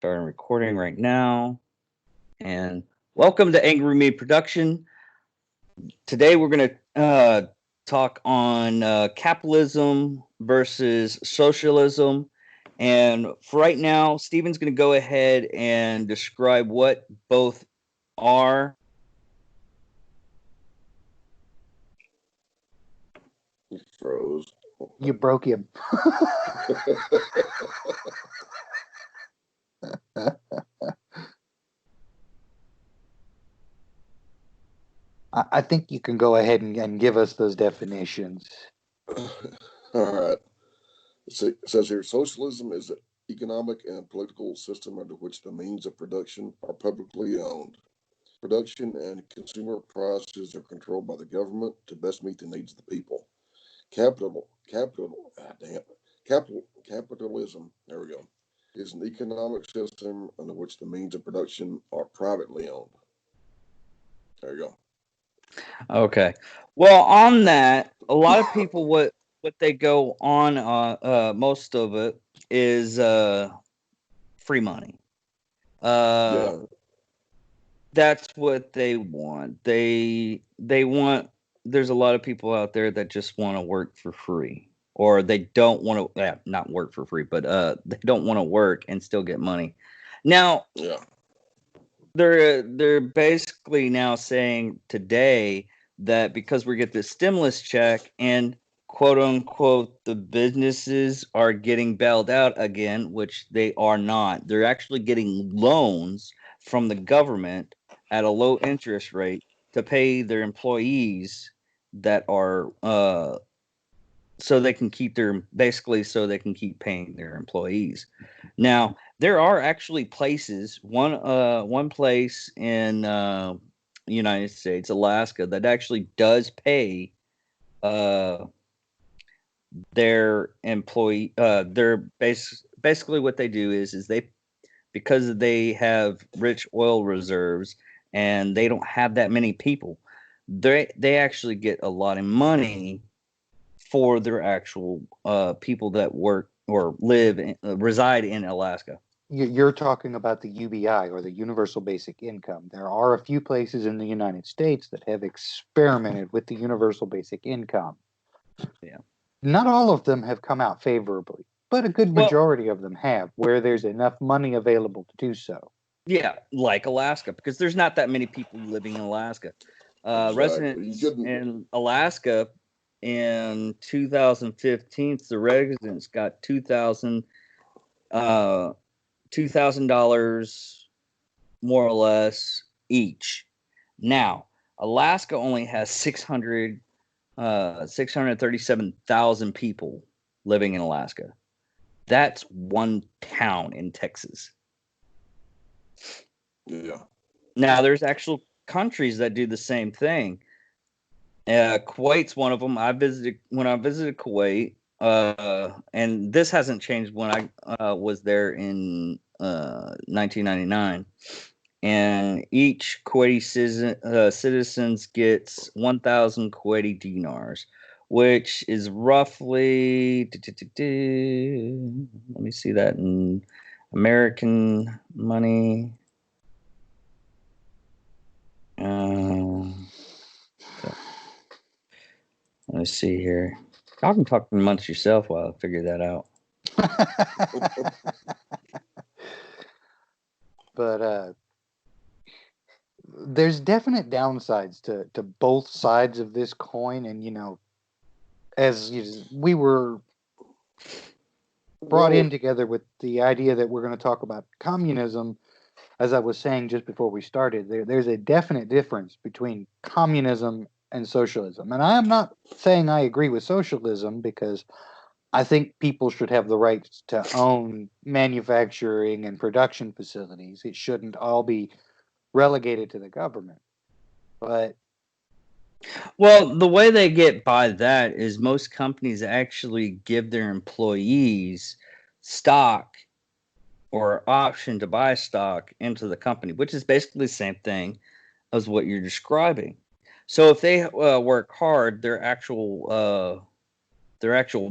Starting recording right now. And welcome to Angry Me Production. Today we're going to talk on capitalism versus socialism. And for right now, Steven's going to go ahead and describe what both are. He froze. You broke him. I think you can go ahead and give us those definitions. All right. It says here, socialism is an economic and political system under which the means of production are publicly owned. Production and consumer prices are controlled by the government to best meet the needs of the people. Capitalism, there we go, is an economic system under which the means of production are privately owned. There you go. Okay. Well, on that, a lot of people what they go on most of it is free money. That's what they want. They want. There's a lot of people out there that just want to work for free, or they don't want to not work for free, but they don't want to work and still get money. Now, they're basically now saying today that because we get this stimulus check and quote unquote the businesses are getting bailed out again, which they are not. They're actually getting loans from the government at a low interest rate to pay their employees that are so they can keep paying their employees. Now, there are actually places, one place in United States, Alaska, that actually does pay their employee basically what they do is they, because they have rich oil reserves and they don't have that many people, they actually get a lot of money for their actual people that work or reside in Alaska. You're talking about the UBI, or the Universal Basic Income. There are a few places in the United States that have experimented with the Universal Basic Income. Yeah. Not all of them have come out favorably, but a good majority of them have, where there's enough money available to do so. Yeah, like Alaska, because there's not that many people living in Alaska. Residents in Alaska in 2015, the residents got $2,000 more or less each. Now, Alaska only has 637,000 people living in Alaska. That's one town in Texas. Yeah. Now, there's actual countries that do the same thing. Kuwait's one of them. When I visited Kuwait, and this hasn't changed when I was there in 1999. And each Kuwaiti citizens gets 1,000 Kuwaiti dinars, which is roughly. Let me see that in American money. Let's see here. Y'all can talk amongst yourself while I figure that out. But there's definite downsides to both sides of this coin, and as we were brought in together with the idea that we're going to talk about communism. As I was saying just before we started, there's a definite difference between communism and socialism. And I am not saying I agree with socialism, because I think people should have the right to own manufacturing and production facilities. It shouldn't all be relegated to the government. But well, the way they get by that is most companies actually give their employees stock or option to buy stock into the company, which is basically the same thing as what you're describing. So if they work hard, their actual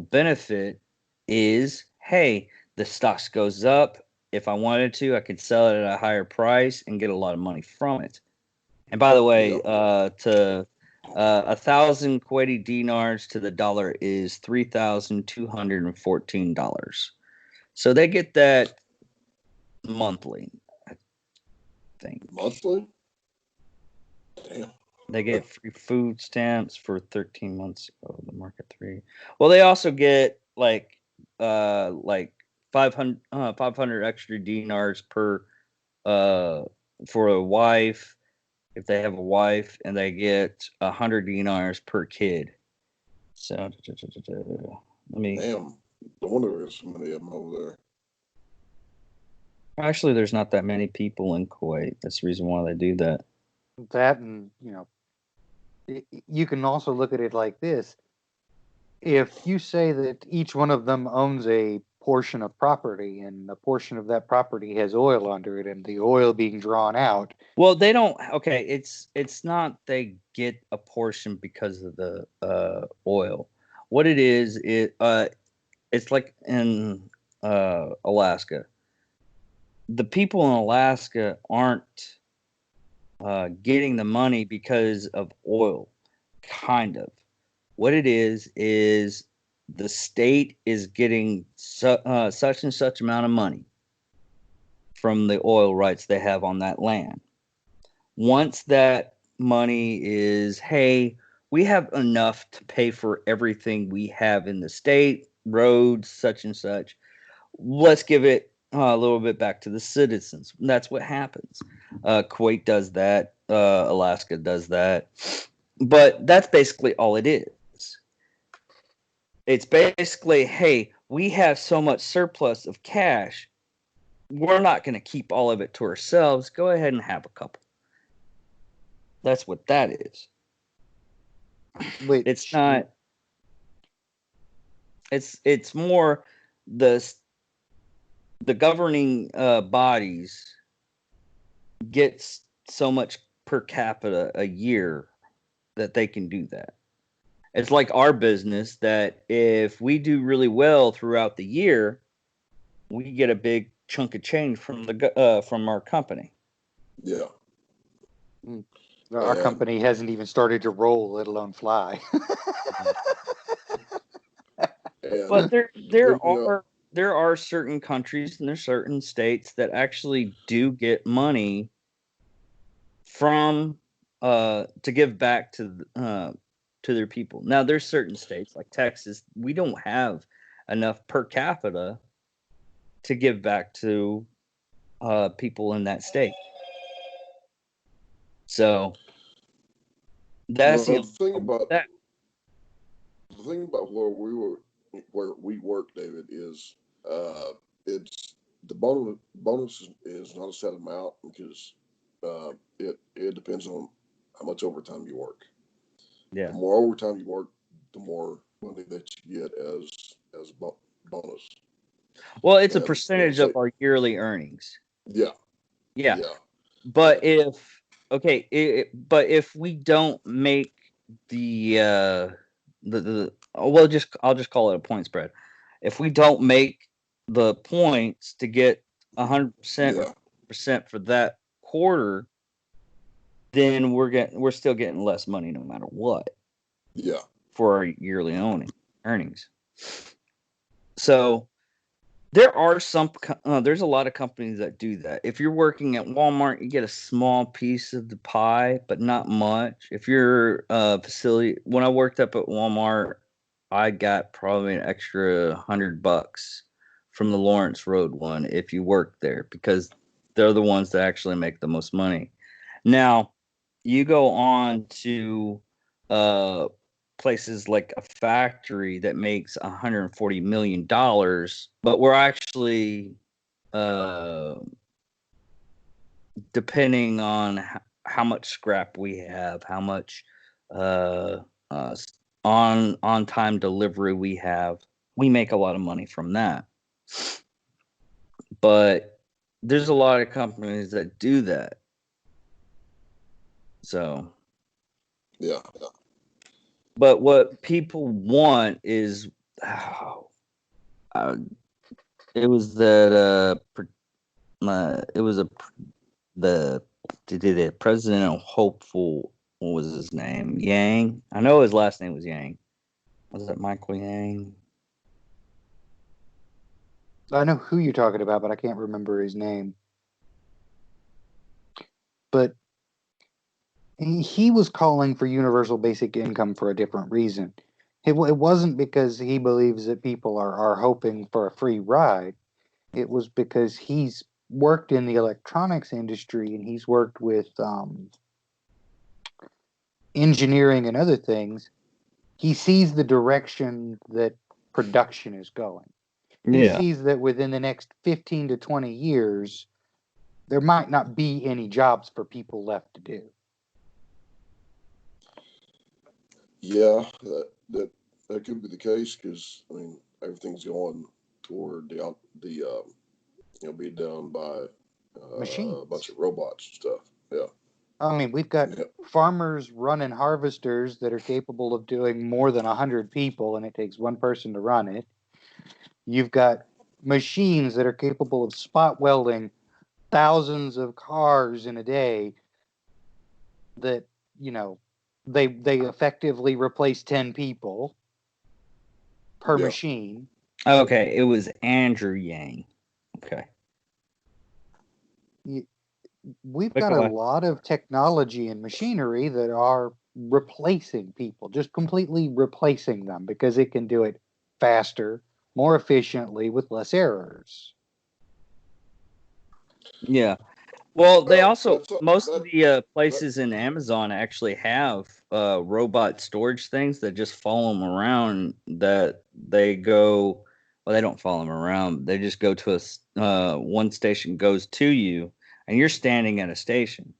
benefit is, hey, the stocks goes up, if I wanted to, I could sell it at a higher price and get a lot of money from it. And by the way, to 1,000 Kuwaiti dinars to the dollar is $3,214. So they get that monthly, I think. Monthly? Damn. They get free food stamps for 13 months. Oh, the market 3. Well, they also get like 500 extra dinars per for a wife if they have a wife, and they get 100 dinars per kid. So let me. Damn. No wonder there's so many of them over there. Actually, there's not that many people in Kuwait. That's the reason why they do that. That, and you can also look at it like this. If you say that each one of them owns a portion of property, and a portion of that property has oil under it, and the oil being drawn out. Well, they don't. Okay, it's not they get a portion because of the oil. What it is, it's like in Alaska. The people in Alaska aren't getting the money because of oil, kind of. What it is the state is getting such and such amount of money from the oil rights they have on that land. Once that money is, hey, we have enough to pay for everything we have in the state, roads, such and such, let's give it a little bit back to the citizens. And that's what happens. Kuwait does that. Alaska does that. But that's basically all it is. It's basically, hey, we have so much surplus of cash. We're not going to keep all of it to ourselves. Go ahead and have a couple. That's what that is. Which, It's not. It's more the governing bodies gets so much per capita a year that they can do that. It's like our business that if we do really well throughout the year, we get a big chunk of change from from our company. Yeah. our company hasn't even started to roll, let alone fly. But there are certain countries and there's certain states that actually do get money from to give back to their people. Now there's certain states like Texas, we don't have enough per capita to give back to people in that state. So that's the thing about that. The thing about where we work, David, is it's the bonus is not a set amount because it depends on how much overtime you work. Yeah. The more overtime you work, the more money that you get as a bonus. Well, it's a percentage of our yearly earnings. Yeah. Yeah. But if we don't make I'll just call it a point spread. If we don't make the points to get 100% for that quarter, then we're still getting less money no matter what. Yeah. For our yearly earnings. So there are there's a lot of companies that do that. If you're working at Walmart, you get a small piece of the pie, but not much. If you're facility, when I worked up at Walmart, I got probably an extra $100 from the Lawrence Road one if you work there, because they're the ones that actually make the most money. Now, you go on to places like a factory that makes $140 million, but we're actually depending on how much scrap we have, how much on time delivery we have, we make a lot of money from that. But there's a lot of companies that do that. So yeah. But what people want is, it was that it was the president hopeful. What was his name? Yang. I know his last name was Yang. Was it Michael Yang? I know who you're talking about, but I can't remember his name. But he was calling for universal basic income for a different reason. It wasn't because he believes that people are hoping for a free ride. It was because he's worked in the electronics industry and he's worked with engineering and other things. He sees the direction that production is going. He Yeah. sees that within the next 15 to 20 years, there might not be any jobs for people left to do. Yeah, that could be the case because I mean everything's going toward the being done by Machines. a bunch of robots and stuff. Yeah. I mean, we've got Yeah. farmers running harvesters that are capable of doing more than 100 people, and it takes one person to run it. You've got machines that are capable of spot welding thousands of cars in a day that, they effectively replace 10 people per Yeah. machine. Okay, it was Andrew Yang. Okay. We've got a lot of technology and machinery that are replacing people, just completely replacing them because it can do it faster, more efficiently, with less errors. Yeah. Well, they Well, also most of the that places in Amazon actually have robot storage things that just follow them around. That they go, well, they don't follow them around. They just go to one station goes to you, and you're standing at a station,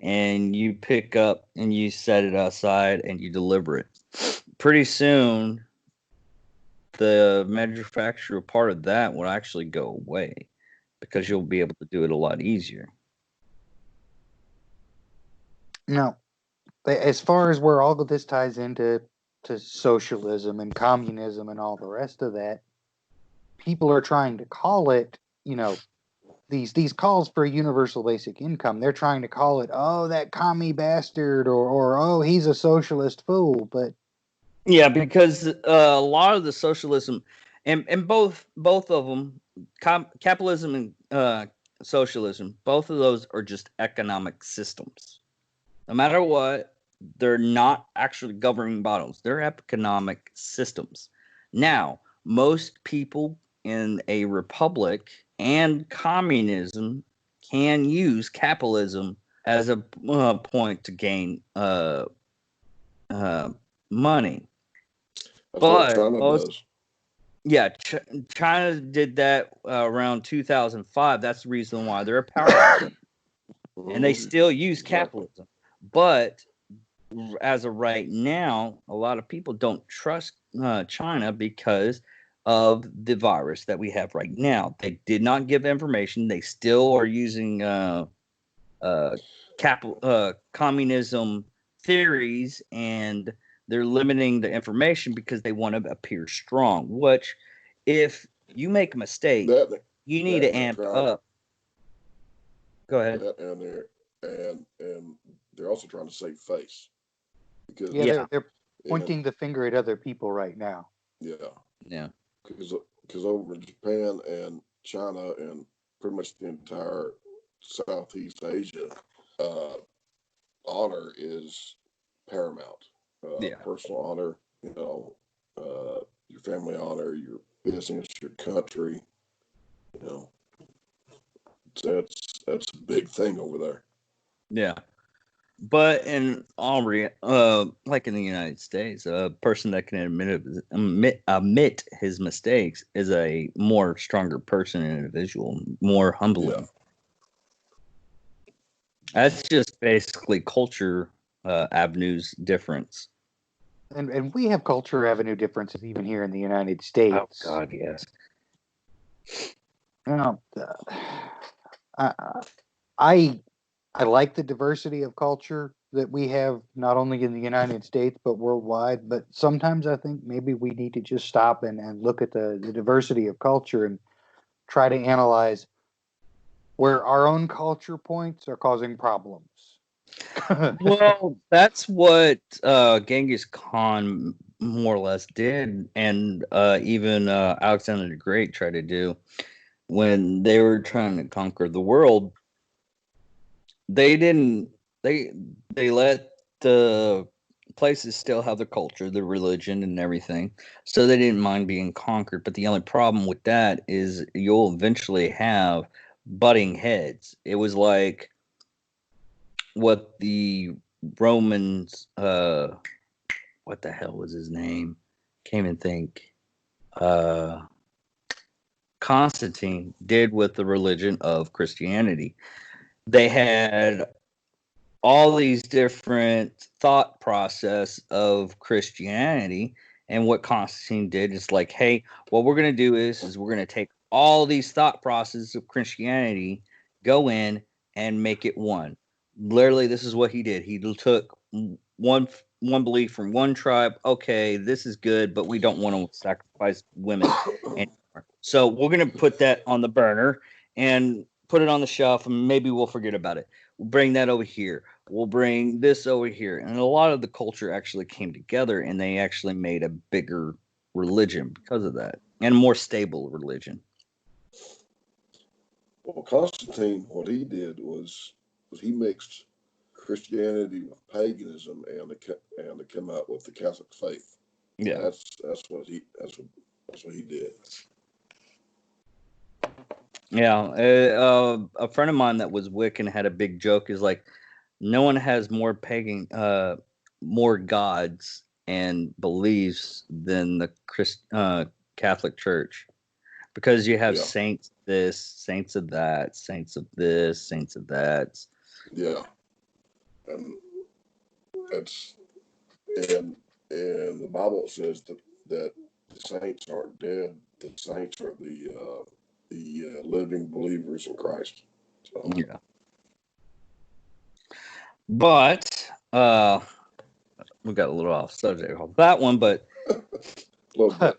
and you pick up and you set it outside and you deliver it. Pretty soon, the manufacturer part of that will actually go away because you'll be able to do it a lot easier. Now, as far as where all of this ties into socialism and communism and all the rest of that, people are trying to call it, these calls for a universal basic income. They're trying to call it, oh, that commie bastard, or oh, he's a socialist fool. But Yeah, because a lot of the socialism, and both of them, capitalism and socialism, both of those are just economic systems. No matter what, they're not actually governing bodies. They're economic systems. Now, most people in a republic and communism can use capitalism as a point to gain uh, money. that's what But China most, does. yeah, China did that around 2005. That's the reason why they're a power, and they still use Exactly. capitalism. But as of right now, a lot of people don't trust China because of the virus that we have right now. They did not give information. They still are using communism theories, and they're limiting the information because they want to appear strong. Which, if you make a mistake, That you need that to and they're amp trying up. Go ahead. that and they're also trying to save face because yeah, Yeah, they're and pointing the finger at other people right now. yeah, yeah, because over in Japan and China and pretty much the entire Southeast Asia, uh, honor is paramount. yeah. Personal honor, your family honor, your business, your country. You know, that's a big thing over there. Yeah. But in like in the United States, a person that can admit his mistakes is a more stronger person and individual, more Yeah, humbling. That's just basically culture avenues difference. And we have culture avenue differences even here in the United Oh States. God, yes. You know, I, I I like the diversity of culture that we have not only in the United States but worldwide. But sometimes I think maybe we need to just stop and look at the diversity of culture and try to analyze where our own culture points are causing problems. Well, that's what Genghis Khan more or less did, and even Alexander the Great tried to do when they were trying to conquer the world. They didn't. They they let the places still have the culture, the religion, and everything, so they didn't mind being conquered. But the only problem with that is you'll eventually have butting heads. It was like what the Romans what the hell was his name? Can't even think. Uh Constantine did with the religion of Christianity. They had all these different thought process of Christianity, and what Constantine did is like, hey, what we're going to do is we're going to take all these thought processes of Christianity, go in and make it one. Literally, this is what he did. He took one belief from one tribe. Okay, this is good, but we don't want to sacrifice women anymore. So we're going to put that on the burner and put it on the shelf, and maybe we'll forget about it. We'll bring that over here. We'll bring this over here. And a lot of the culture actually came together, and they actually made a bigger religion because of that, and a more stable religion. Well, Constantine, what he did was he mixed Christianity with paganism, and to come out with the Catholic faith. Yeah. That's what he did. Yeah. A friend of mine that was Wiccan had a big joke is like, no one has more gods and beliefs than the Catholic Church, because you have Yeah, saints this, saints of that, saints of this, saints of that. yeah, and that's and the Bible says that the saints aren't dead. The saints are the living believers in Christ. So, Yeah. But we got a little off subject on that one, but a little bit.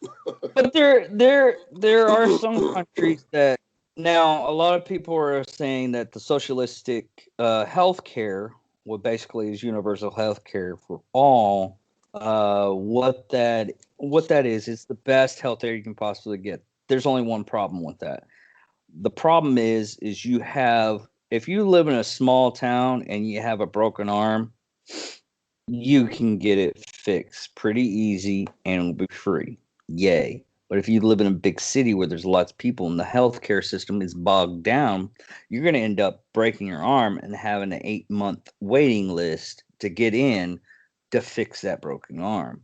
there are some countries that now a lot of people are saying that the socialistic healthcare, what basically is universal healthcare for all, what that is, it's the best healthcare you can possibly get. There's only one problem with that. The problem is you have, if you live in a small town and you have a broken arm, you can get it fixed pretty easy and it'll be free. Yay. But if you live in a big city where there's lots of people and the healthcare system is bogged down, you're going to end up breaking your arm and having an 8-month waiting list to get in to fix that broken arm.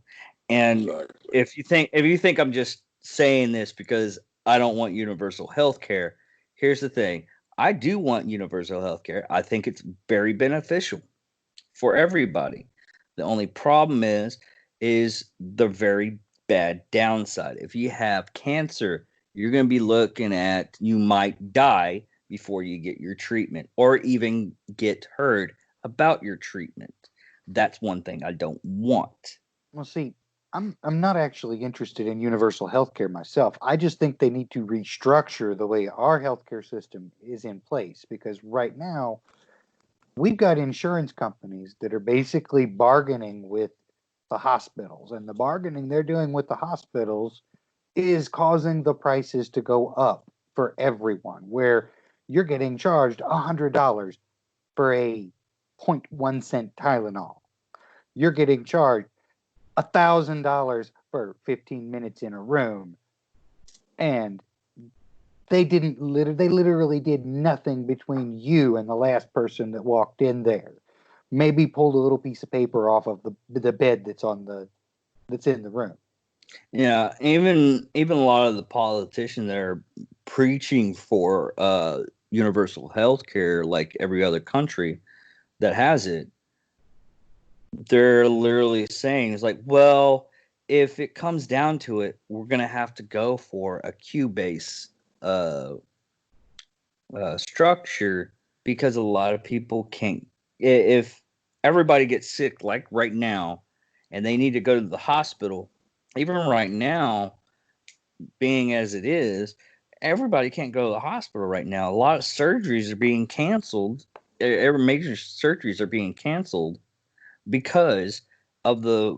And Exactly. if you think I'm just saying this because I don't want universal health care, here's the thing. I do want universal health care. I think it's very beneficial for everybody. The only problem is the very bad downside. If you have cancer, you're going to be looking at, you might die before you get your treatment or even get heard about your treatment. That's one thing I don't want. Well, see, I'm not actually interested in universal healthcare myself. I just think they need to restructure the way our healthcare system is in place, because right now we've got insurance companies that are basically bargaining with the hospitals, and the bargaining they're doing with the hospitals is causing the prices to go up for everyone, where you're getting charged $100 for a zero point 0.1 cent Tylenol. You're getting charged $1,000 for 15 minutes in a room, and they literally did nothing between you and the last person that walked in there. Maybe pulled a little piece of paper off of the bed that's in the room. Yeah, even a lot of the politicians that are preaching for universal health care like every other country that has it, they're literally saying it's like, well, if it comes down to it, we're gonna have to go for a Q base uh, structure, because a lot of people can't. If everybody gets sick, like right now, and they need to go to the hospital, even right now, being as it is, everybody can't go to the hospital right now. A lot of surgeries are being canceled. Every major surgeries are being canceled because of the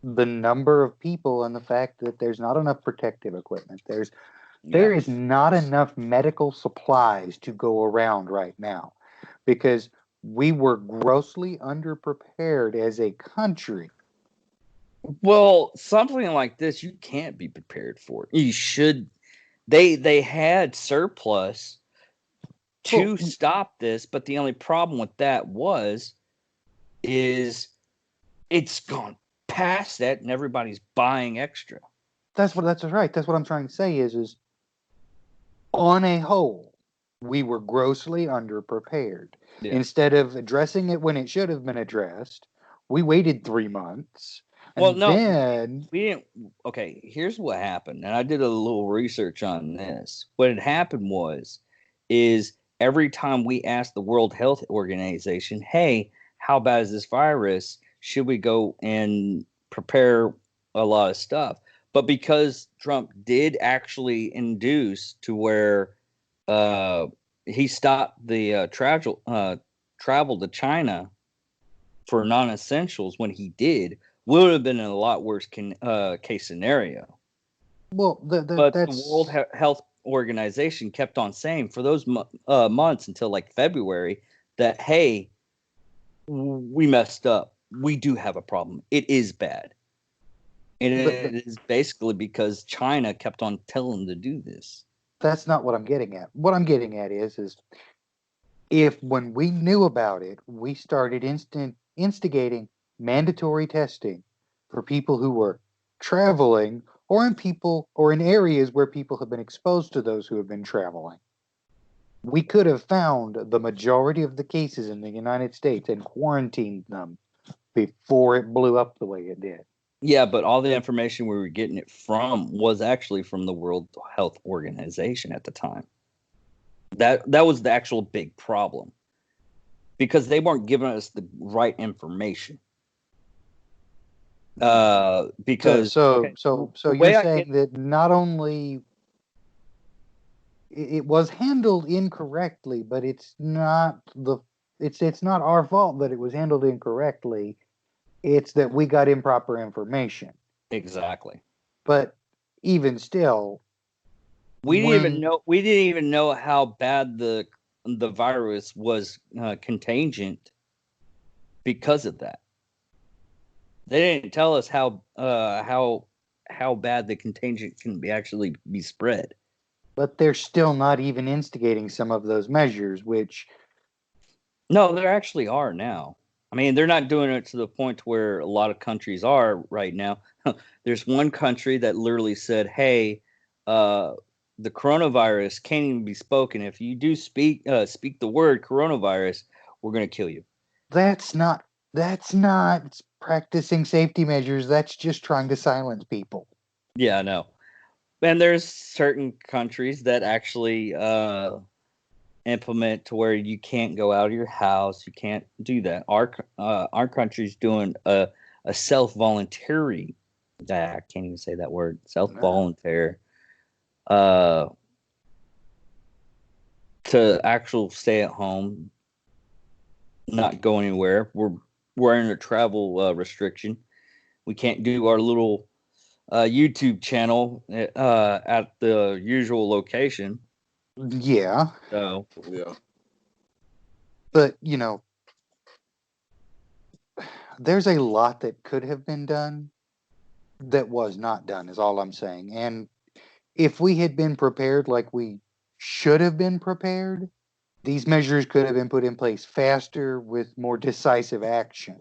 number of people and the fact that there's not enough protective equipment. There yeah. is not enough medical supplies to go around right now because we were grossly underprepared as a country. Well, something like this you can't be prepared for. You should. They had surplus to Well, stop this, but the only problem with that is it's gone past that, and everybody's buying extra. that's right. That's what I'm trying to say is on a whole, we were grossly underprepared. Yeah. Instead of addressing it when it should have been addressed, we waited 3 months. Well, And no, then we didn't. Okay, here's what happened, and I did a little research on this. What had happened is every time we asked the World Health Organization, "Hey, how bad is this virus? Should we go and prepare a lot of stuff?" But because Trump did actually induce to where he stopped the travel to China for non-essentials when he did, would have been in a lot worse case scenario. well, But the World that's Health Organization kept on saying for those months until like February that, hey, we messed up. We do have a problem. It is bad. And it is basically because China kept on telling them to do this. that's not what I'm getting at. What I'm getting at is if when we knew about it, we started instigating mandatory testing for people who were traveling or in areas where people have been exposed to those who have been traveling. We could have found the majority of the cases in the United States and quarantined them before it blew up the way it did. Yeah, but all the information we were getting it from was actually from the World Health Organization at the time. That was the actual big problem because they weren't giving us the right information. Because So the you're way saying that not only it was handled incorrectly, but it's not our fault that it was handled incorrectly. It's that we got improper information. exactly, But even still, we when didn't even know how bad the virus was contagion because of that. They didn't tell us how bad the contagion can actually be spread. but they're still not even instigating some of those measures, which No, there actually are now. I mean, they're not doing it to the point where a lot of countries are right now. There's one country that literally said, "Hey, uh, the coronavirus can't even be spoken. If you do speak the word coronavirus, we're going to kill you." that's not that's not practicing safety measures. That's just trying to silence people. Yeah, I know. And there's certain countries that actually implement to where you can't go out of your house. You can't do that. Our country's doing a self voluntary. I can't even say that word. Self volunteer. Uh, to actual stay at home, not go anywhere. We're in a travel restriction. We can't do our little YouTube channel at the usual location. Yeah, So Yeah. but there's a lot that could have been done that was not done, is all I'm saying. And if we had been prepared like we should have been prepared, these measures could have been put in place faster with more decisive action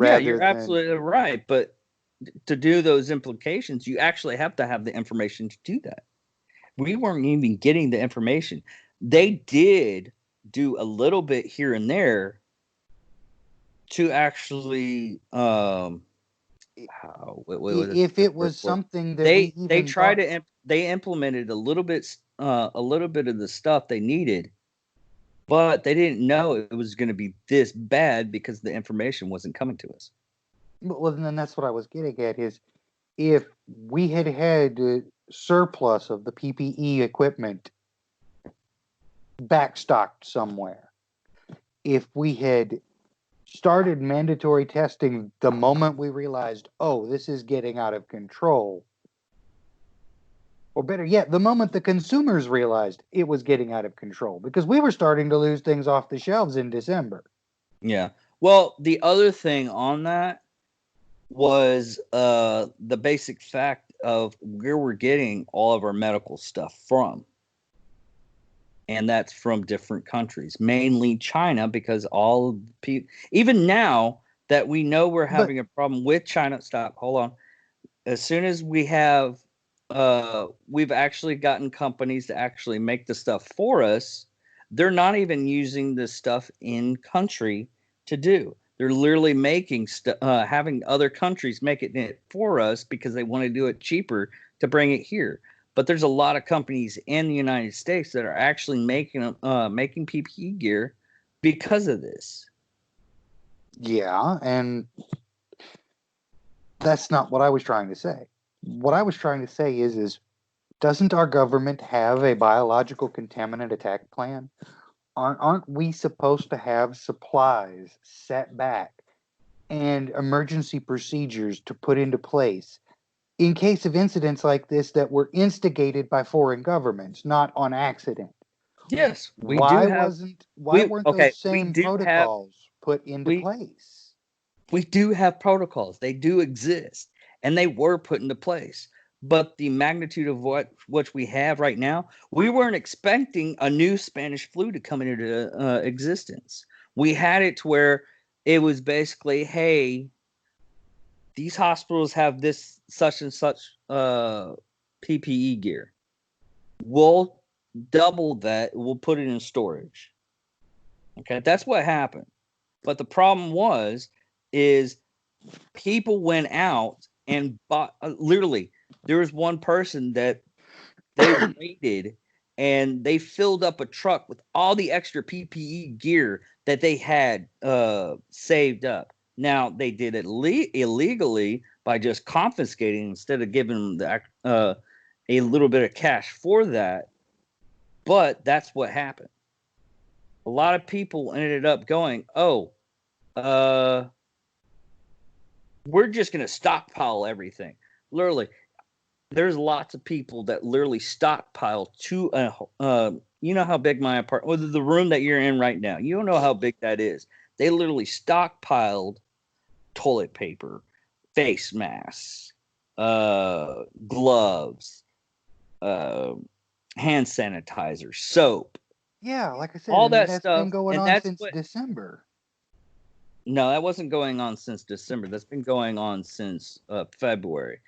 yeah, rather you're than. absolutely right. But to do those implications, you actually have to have the information to do that. We weren't even getting the information. They did do a little bit here and there to actually what was If the it word was for it? something that we They even tried thought. to they implemented a little bit of the stuff they needed, but they didn't know it was going to be this bad because the information wasn't coming to us. Well, then that's what I was getting at is if we had had surplus of the PPE equipment backstocked somewhere, if we had started mandatory testing the moment we realized, oh, this is getting out of control, or better yet, the moment the consumers realized it was getting out of control, because we were starting to lose things off the shelves in December. Yeah. Well, the other thing on that was the basic fact of where we're getting all of our medical stuff from. And that's from different countries, mainly China, because all people, even now that we know we're having a problem with China, stop, hold on. As soon as we have, we've actually gotten companies to actually make the stuff for us, they're not even using this stuff in country to do. They're literally making having other countries making it for us because they want to do it cheaper to bring it here. But there's a lot of companies in the United States that are actually making PPE gear because of this. Yeah, and that's not what I was trying to say. What I was trying to say is doesn't our government have a biological contaminant attack plan? Aren't we supposed to have supplies set back and emergency procedures to put into place in case of incidents like this that were instigated by foreign governments, not on accident? Yes, we do Why have. weren't Okay, those same protocols put into we place? we do have protocols. They do exist, and they were put into place. But the magnitude of what we have right now, we weren't expecting a new Spanish flu to come into existence. We had it to where it was basically, hey, these hospitals have this such and such PPE gear. We'll double that. We'll put it in storage. Okay, that's what happened. But the problem is people went out and bought. Literally, there was one person that they raided and they filled up a truck with all the extra PPE gear that they had saved up. Now they did it illegally by just confiscating instead of giving them a little bit of cash for that. But that's what happened. A lot of people ended up going, "Oh, uh, we're just going to stockpile everything." Literally, there's lots of people that literally stockpile to you know how big my apartment, or the room that you're in right now, you don't know how big that is. They literally stockpiled toilet paper, face masks, gloves, uh, hand sanitizer, soap, Yeah, like I said, all and that that's been stuff. going And on that's since what, December. no, that wasn't going on since December. That's been going on since February.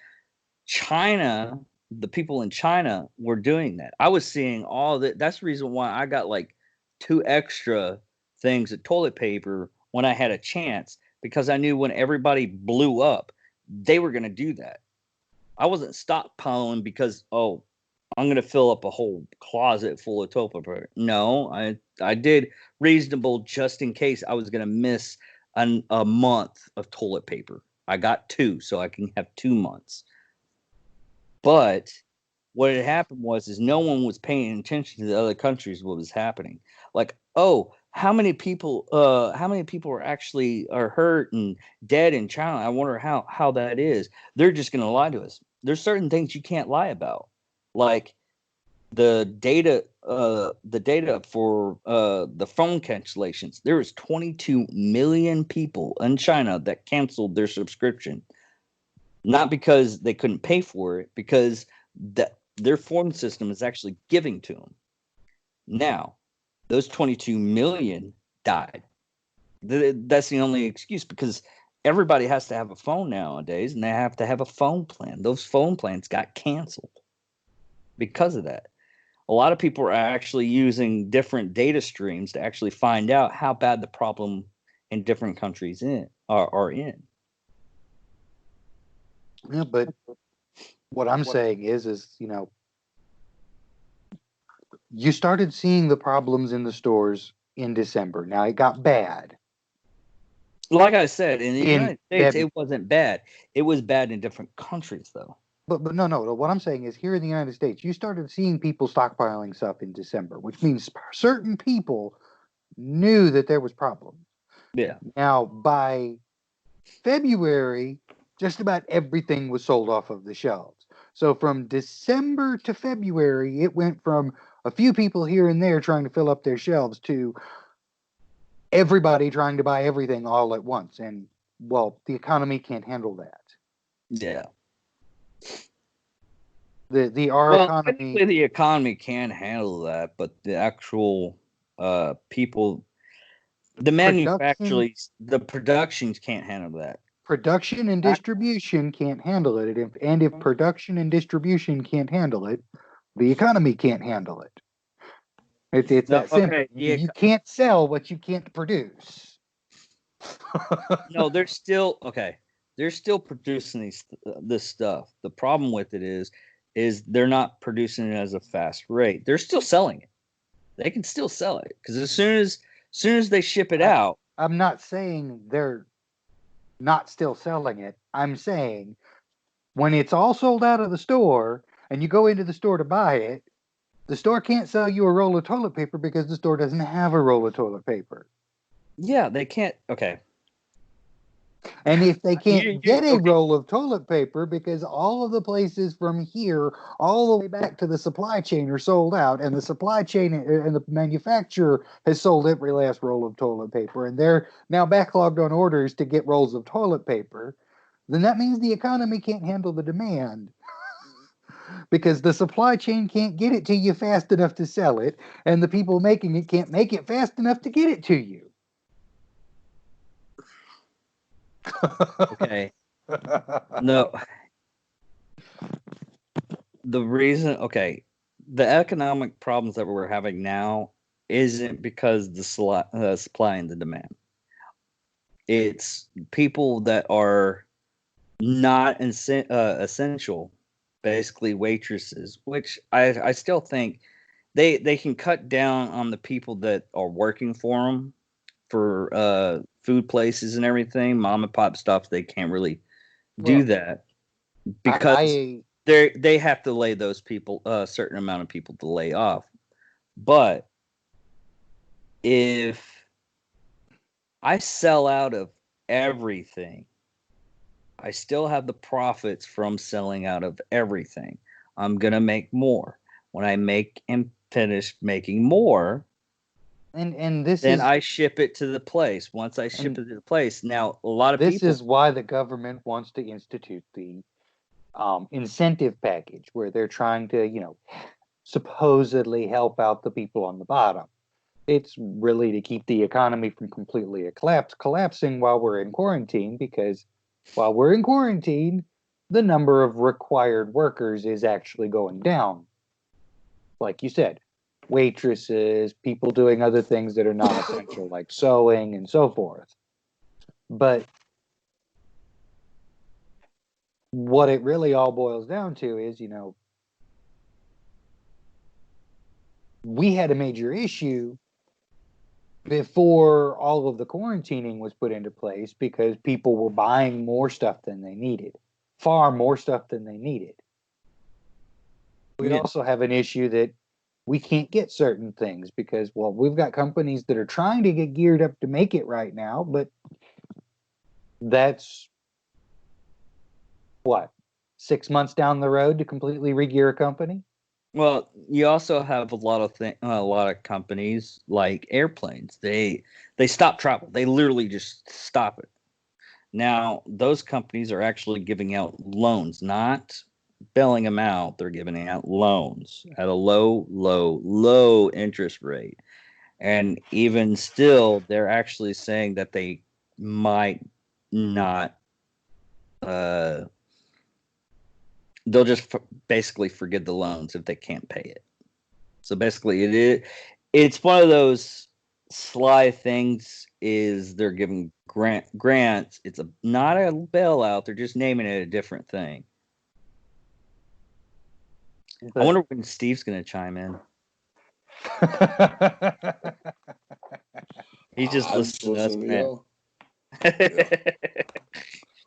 China, the people in China were doing that. I was seeing all that. That's the reason why I got like 2 extra things of toilet paper when I had a chance, because I knew when everybody blew up, they were going to do that. I wasn't stockpiling because, oh, I'm going to fill up a whole closet full of toilet paper. No, I did reasonable just in case I was going to miss a month of toilet paper. I got 2 so I can have 2 months. But what had happened is no one was paying attention to the other countries, what was happening. Like, oh, how many people are hurt and dead in China? I wonder how that is. They're just going to lie to us. There's certain things you can't lie about, like the data for the phone cancellations. There was 22 million people in China that canceled their subscription, not because they couldn't pay for it, because their phone system is actually giving to them. Now, those 22 million died. That's the only excuse, because everybody has to have a phone nowadays, and they have to have a phone plan. Those phone plans got canceled because of that. A lot of people are actually using different data streams to actually find out how bad the problem in different countries are in. Yeah, but what I'm saying is, you started seeing the problems in the stores in December. Now it got bad. Like I said, in the in United States, February. it wasn't bad. It was bad in different countries, though. But no. What I'm saying is, here in the United States, you started seeing people stockpiling stuff in December, which means certain people knew that there was problems. Yeah. Now, by February, just about everything was sold off of the shelves. So from December to February, it went from a few people here and there trying to fill up their shelves to everybody trying to buy everything all at once. And, well, the economy can't handle that. Yeah. Our Well, economy, technically, the economy can handle that, but the actual people, the production manufacturers, the productions can't handle that. production and distribution can't handle it. And if production and distribution can't handle it, the economy can't handle it. It's No, that simple. okay. You can't sell what you can't produce. No, they're still okay. They're still producing this stuff. The problem with it is they're not producing it as a fast rate. They're still selling it. They can still sell it because as soon as they ship it out. I'm not saying they're not still selling it. I'm saying when it's all sold out of the store and you go into the store to buy it, the store can't sell you a roll of toilet paper because the store doesn't have a roll of toilet paper. Yeah, they can't. Okay. And if they can't get a Okay. roll of toilet paper because all of the places from here all the way back to the supply chain are sold out, and the supply chain and the manufacturer has sold every last roll of toilet paper, and they're now backlogged on orders to get rolls of toilet paper, then that means the economy can't handle the demand because the supply chain can't get it to you fast enough to sell it, and the people making it can't make it fast enough to get it to you. Okay. No. The reason, okay, the economic problems that we're having now isn't because the supply and the demand. It's people that are not essential, basically waitresses, which I still think they can cut down on the people that are working for them for food places and everything, mom and pop stuff. They can't really do Well, that because I they have to lay those people a certain amount of people to lay off. But if I sell out of everything, I still have the profits from selling out of everything. I'm gonna make more. When I make and finish making more, and this then is I ship it to the place. Once I ship and it to the place, now a lot of this people. is why the government wants to institute the incentive package, where they're trying to, supposedly help out the people on the bottom. It's really to keep the economy from completely collapsing while we're in quarantine, because while we're in quarantine, the number of required workers is actually going down. Like you said, waitresses, people doing other things that are not essential, like sewing and so forth. But what it really all boils down to is, we had a major issue before all of the quarantining was put into place because people were buying more stuff than they needed, far more stuff than they needed. We Yeah. also have an issue that we can't get certain things because, well, we've got companies that are trying to get geared up to make it right now, but that's what, 6 months down the road to completely regear a company? Well, you also have a lot of companies like airplanes. They stop travel. They literally just stop it. Now, those companies are actually giving out loans, not bailing them out. They're giving out loans at a low, low, low interest rate. And even still, they're actually saying that they might not, uh, they'll just basically forgive the loans if they can't pay it. So basically, it's one of those sly things. Is they're giving grants? It's not a bailout. They're just naming it a different thing. I But wonder when Steve's going to chime in. He just I'm just listened to us, listening to man. y'all. Yeah.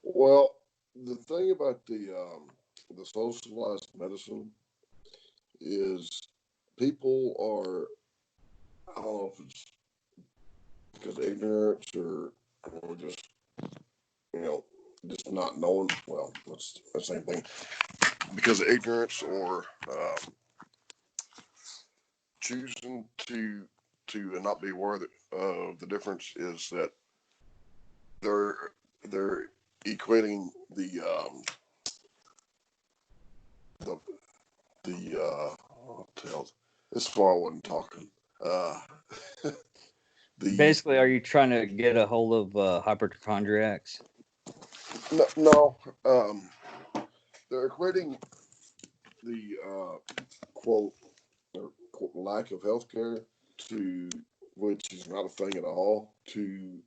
Well, the thing about the socialized medicine is people are, I don't know if it's because of ignorance or just, you know, just not knowing. Well, that's the same thing. Because of ignorance or choosing to not be aware of the difference is that they're they're equating the tell this is why I wasn't talking. Uh, the Basically, are you trying to get a hold of hypochondriacs? no, they're equating the quote or quote, lack of health care to which is not a thing at all to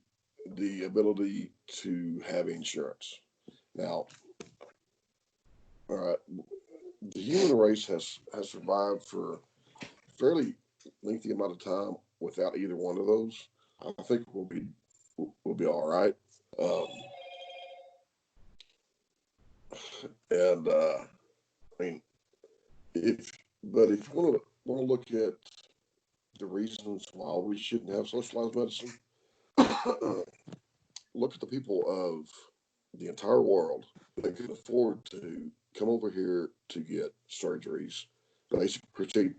the ability to have insurance. Now, all right, the human race has survived for a fairly lengthy amount of time without either one of those. I think we'll be all right. Um, and I mean, if but if you want to look at the reasons why we shouldn't have socialized medicine, look at the people of the entire world that can afford to come over here to get surgeries, basic procedure,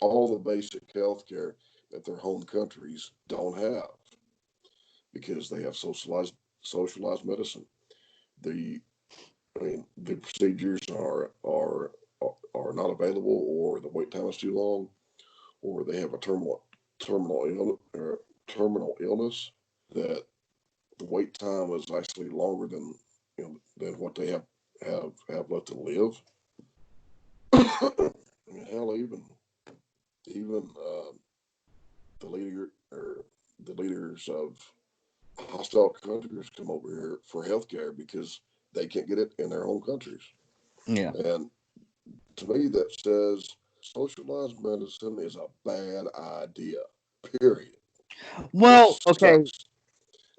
all the basic health care that their home countries don't have because they have socialized medicine. The the procedures are not available, or the wait time is too long, or they have a terminal illness that the wait time is actually longer than what they have left to live. I mean, hell, even the leader or the leaders of hostile countries come over here for health care because they can't get it in their own countries. Yeah. And to me, that says socialized medicine is a bad idea. Period. It Well, okay. sucks.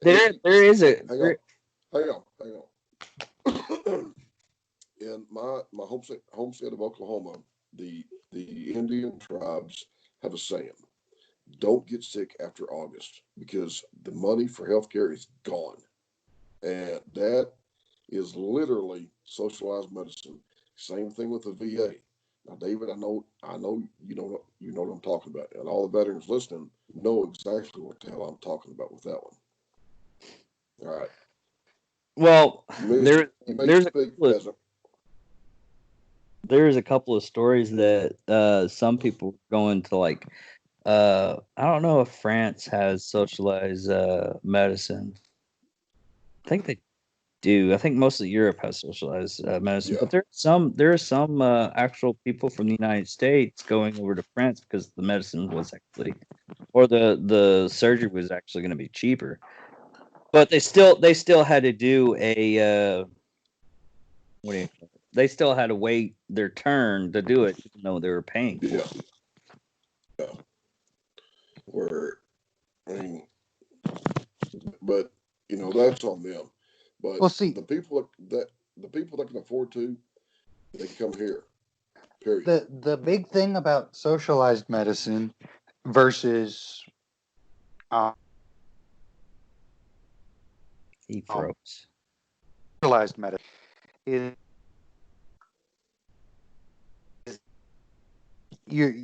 And There is a hang on, hang on. In my home state of Oklahoma, the Indian tribes have a saying: "Don't get sick after August because the money for healthcare is gone." And that is literally socialized medicine. Same thing with the VA. Now, David, I know you know what I'm talking about, and all the veterans listening know exactly what the hell I'm talking about with that one. All right, well, you may speak, couple of, peasant. there's a couple of stories that some people going to like I don't know if France has socialized medicine. I think they do. I think most of Europe has socialized medicine, Yeah, but there are some actual people from the United States going over to France because the medicine was actually, or the surgery was actually going to be cheaper. But they still had to do a what do you call it? They still had to wait their turn to do it, even though they were paying for yeah, it. yeah. Where I mean, but that's on them. But Well, see, the people that can afford to, they can come here. Period. the big thing about socialized medicine versus um, He froze. socialized medicine is you're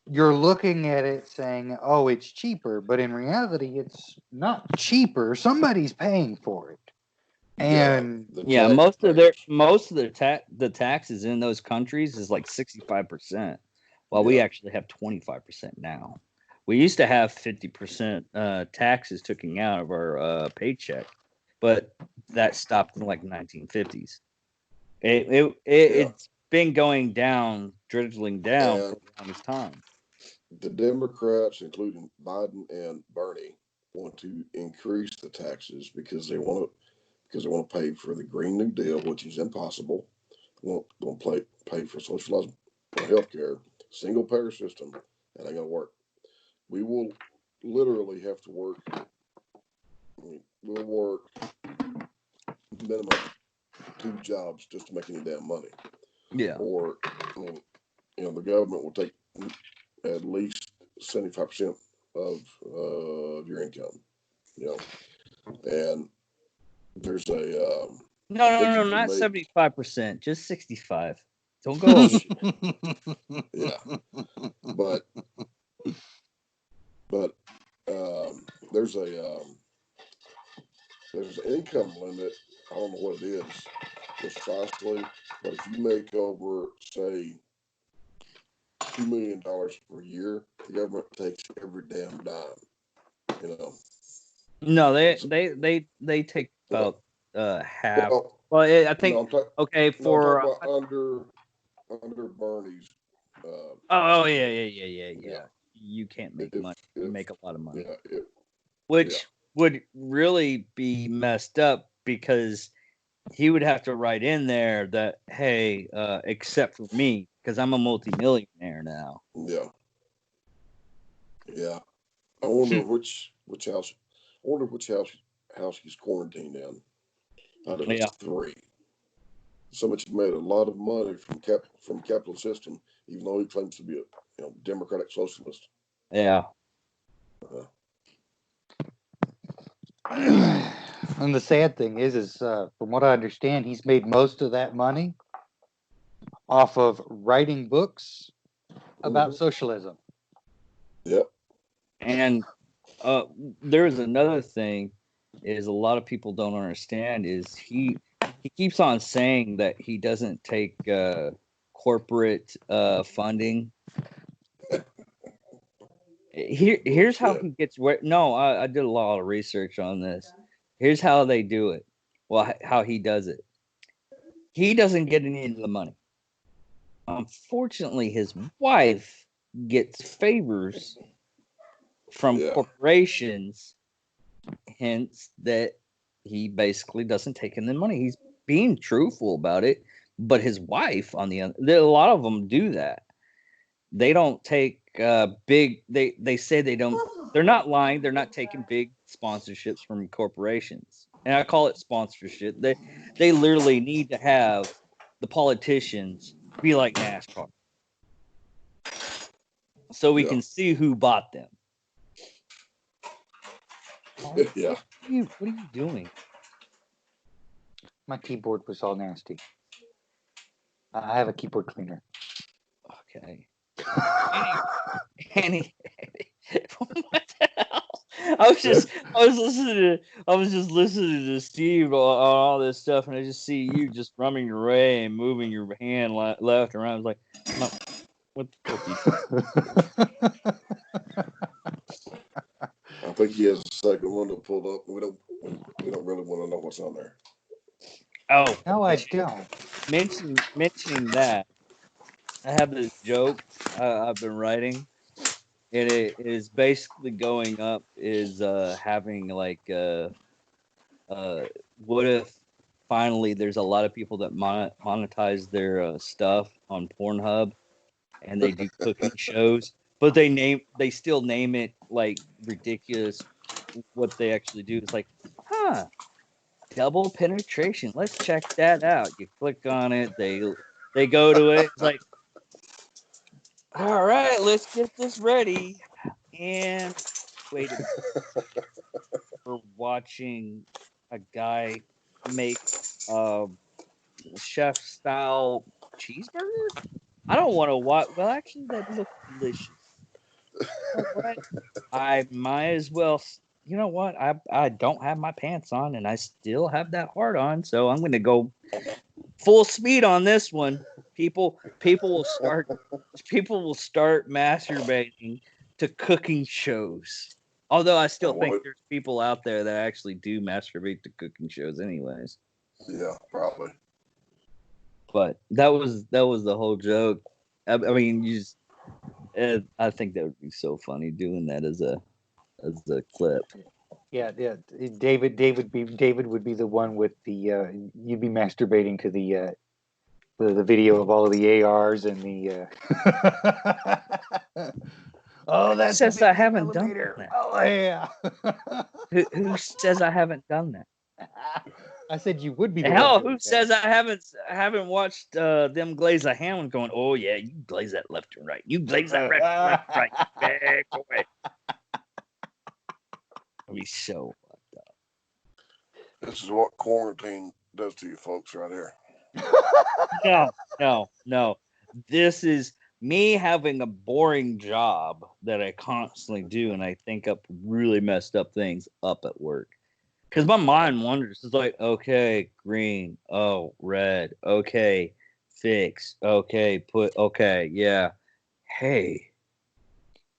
you're looking at it saying, "Oh, it's cheaper," but in reality, it's not cheaper. Somebody's paying for it, Yeah, and the Yeah, taxpayers. most of their the taxes in those countries is like 65%, while we Yeah, actually have 25% now. We used to have 50% taxes taken out of our paycheck, but that stopped in like 1950s. yeah. It's been going down, drizzling down And for the longest time. the Democrats, including Biden and Bernie, want to increase the taxes because they want to pay for the Green New Deal, which is impossible. They want to pay for socialized health care, single payer system, and ain't gonna work. We will literally have to work will work minimum 2 jobs just to make any damn money. Yeah. Or, the government will take at least 75% of your income. And there's a No, not 75%, just 65. Don't go over. Yeah, but there's an income limit. I don't know what it is precisely, but if you make over, say, $2 million per year, the government takes every damn dime. No, they take about half. Well, I think okay I'm talking for about under Bernie's. oh yeah. You can't make money. You make a lot of money, which would really be messed up because he would have to write in there that hey, except for me because I'm a multimillionaire now. Yeah. I wonder which house. I wonder which house he's quarantined in out of the 3. Somebody made a lot of money from capital system, even though he claims to be a democratic socialist. Yeah. And the sad thing is from what I understand, he's made most of that money off of writing books about socialism. Yep. And there's another thing is a lot of people don't understand is he keeps on saying that he doesn't take corporate funding. Here's how he gets where. No, I did a lot of research on this. Here's how they do it. Well, how he does it. He doesn't get any of the money. Unfortunately, his wife gets favors from corporations, hence that he basically doesn't take in the money. He's being truthful about it, but his wife, on the other, a lot of them do that. They don't take big. They say they don't. They're not lying. They're not taking big sponsorships from corporations, and I call it sponsorship. They literally need to have the politicians be like NASCAR, so we can see who bought them. Yeah. What are you doing? My keyboard was all nasty. I have a keyboard cleaner. Okay. Annie, what the hell? I was just listening to Steve on all this stuff, and I just see you just rumming your way and moving your hand left and right. I was like, no, what the fuck? I think he has a second one to pull up. We don't really want to know what's on there. Oh no, I don't. Mentioning that, I have this joke I've been writing. And it is basically going up is having like what if finally there's a lot of people that monetize their stuff on Pornhub and they do cooking shows, but they still name it like ridiculous. What they actually do is like, double penetration. Let's check that out. You click on it, they go to it. It's like, all right, let's get this ready. And wait a minute. We're watching a guy make a chef style cheeseburger. I don't want to watch. Well, actually, that looks delicious. You know what? I might as well. You know what? I don't have my pants on, and I still have that heart on, so I'm going to go full speed on this one. People will start masturbating to cooking shows. Although I still think there's people out there that actually do masturbate to cooking shows anyways. Yeah, probably. But that was the whole joke. I mean, I think that would be so funny doing that as a clip. Yeah. David would be the one with the you'd be masturbating to the video of all of the ARs and the Oh, Who that's the says I big haven't done elevator. that? Oh yeah. Who says I haven't done that? I said you would be the Hell, one who doing says that. I haven't watched them glaze a ham going, oh yeah, you glaze that left and right. You glaze that left and right. Big boy. I'll be so fucked up. This is what quarantine does to you folks right here. No. This is me having a boring job that I constantly do, and I think up really messed up things up at work. Because my mind wanders. It's like, okay, green. Oh, red. Okay, fix. Okay, okay, yeah. Hey,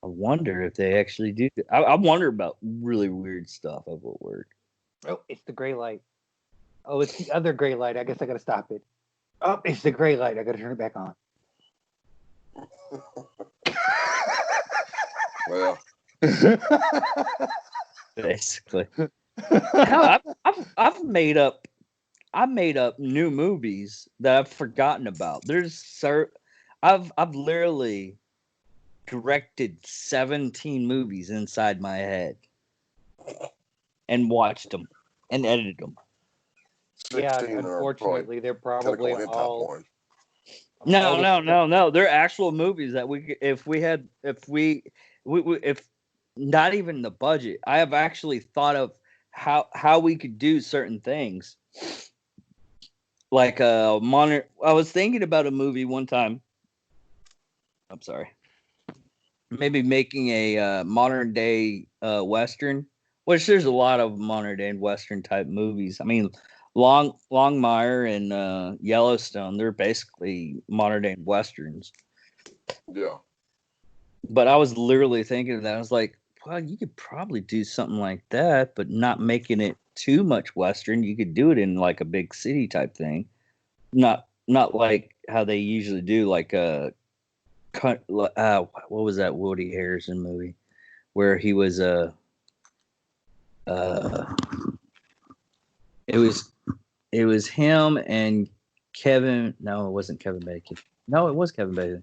I wonder if they actually do. I wonder about really weird stuff up at work. Oh, it's the gray light. Oh, it's the other gray light. I guess I gotta stop it. Oh, it's the gray light. I gotta turn it back on. Well, Basically. Hell, I've made up new movies that I've forgotten about. I've literally directed 17 movies inside my head and watched them and edited them. 16 unfortunately, they're probably all. Porn. No. They're actual movies that if not even the budget. I have actually thought of how we could do certain things. Like I was thinking about a movie one time. I'm sorry. Maybe making a modern day Western, which there's a lot of modern day Western type movies. I mean, Longmire and Yellowstone, they're basically modern day Westerns. Yeah. But I was literally thinking of that. I was like, well, you could probably do something like that, but not making it too much Western. You could do it in like a big city type thing. Not like how they usually do, like what was that Woody Harrelson movie where he was it was him and Kevin. No, it wasn't Kevin Bacon. No, it was Kevin Bacon.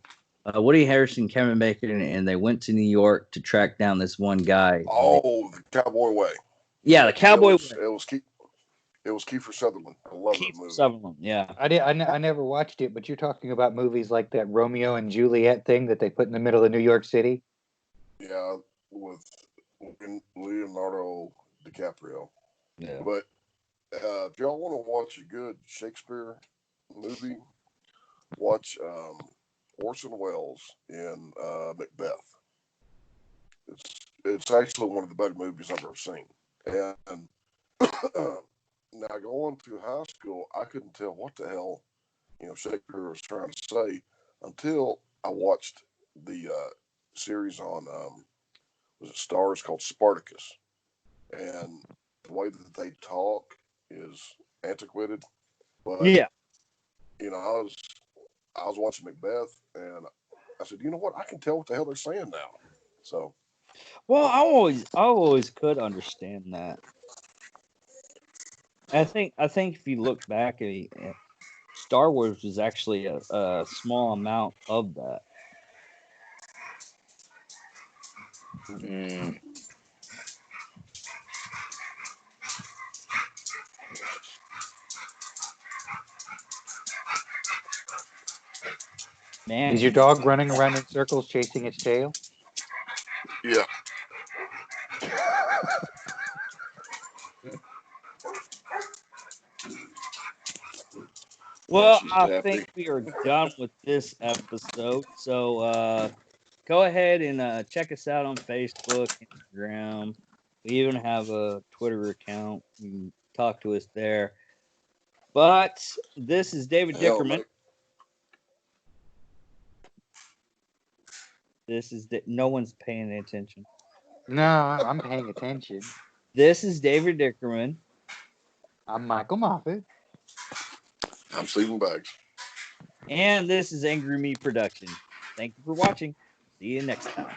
Woody Harrelson, Kevin Bacon, and they went to New York to track down this one guy. Oh, the Cowboy Way. Yeah, the Cowboy Way. It was Kiefer Sutherland. I love that movie. Sutherland, yeah. I never watched it, but you're talking about movies like that Romeo and Juliet thing that they put in the middle of New York City. Yeah, with Leonardo DiCaprio. Yeah. But if y'all want to watch a good Shakespeare movie, watch Orson Welles in Macbeth. It's actually one of the better movies I've ever seen. And now going through high school, I couldn't tell what the hell Shakespeare was trying to say until I watched the series on was it Stars called Spartacus, and the way that they talk is antiquated. But yeah, I was watching Macbeth, and I said, you know what? I can tell what the hell they're saying now. So, well, I always could understand that. I think if you look back at Star Wars was actually a small amount of that. Mm. Man, Is your dog running around in circles chasing its tail? yeah. Well, She's I happy. think we are done with this episode. So go ahead and check us out on Facebook, Instagram. We even have a Twitter account. You can talk to us there. But this is David Hell, Dickerman. No one's paying attention. No, I'm paying attention. This is David Dickerman. I'm Michael Moffat. I'm Stephen Baggs. And this is Angry Me Production. Thank you for watching. See you next time.